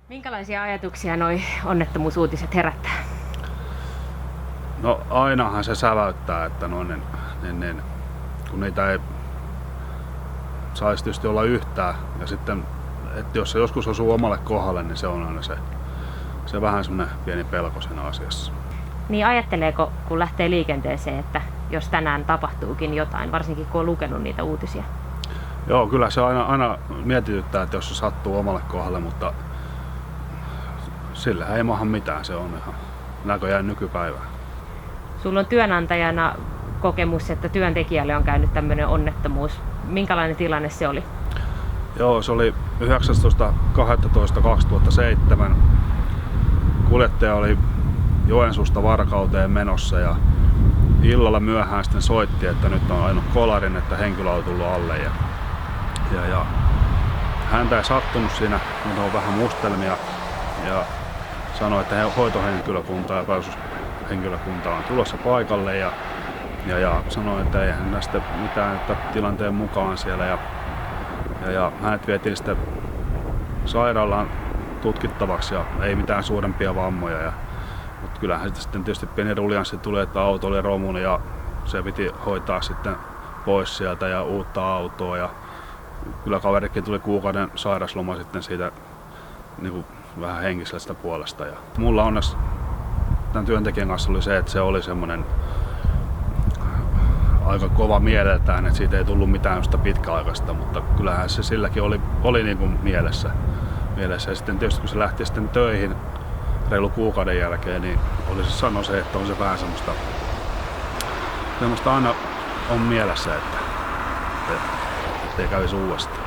Minkälaisia ajatuksia noi onnettomuusuutiset herättää? No ainahan se säväyttää, että kun niitä ei saisi tietysti olla yhtään. Ja sitten, että jos se joskus osuu omalle kohdalle, niin se on aina se vähän semmoinen pieni pelko siinä asiassa. Niin ajatteleeko, kun lähtee liikenteeseen, että jos tänään tapahtuukin jotain, varsinkin kun on lukenut niitä uutisia? Joo, kyllä se aina mietityttää, että jos se sattuu omalle kohdalle, mutta sillä ei maha mitään, se on ihan näköjään nykypäivää. Sulla on työnantajana kokemus, että työntekijälle on käynyt tämmöinen onnettomuus. Minkälainen tilanne se oli? Joo, se oli 19.12.2007. Kuljettaja oli Joensuusta Varkauteen menossa ja illalla myöhään sitten soitti, että nyt on ajanut kolarin, että henkilö on tullut alle. Ja häntä ei sattunut siinä, mutta on vähän mustelmia ja sanoi, että hoitohenkilökunta ja pääsyshenkilökunta on tulossa paikalle ja sanoi, että ei hän näistä mitään, että tilanteen mukaan siellä ja hänet vietiin sitten sairaalaan tutkittavaksi ja ei mitään suurempia vammoja. Mutta kyllähän sitten tietysti pieni ruljanssi tuli, että auto oli romun ja se piti hoitaa sitten pois sieltä ja uutta autoa ja kyllä kaverikin tuli kuukauden sairasloma sitten siitä niin kuin vähän henkisestä puolesta. Ja mulla onneksi tämän työntekijän kanssa oli se, että se oli semmoinen aika kova mieleltään, että siitä ei tullut mitään sitä pitkäaikaista, mutta kyllähän se silläkin oli niin kuin mielessä. Ja sitten tietysti kun se lähti sitten töihin reilu kuukauden jälkeen, niin sanoi se, että on se vähän semmoista aina on mielessä, että ei kävisi uudestaan.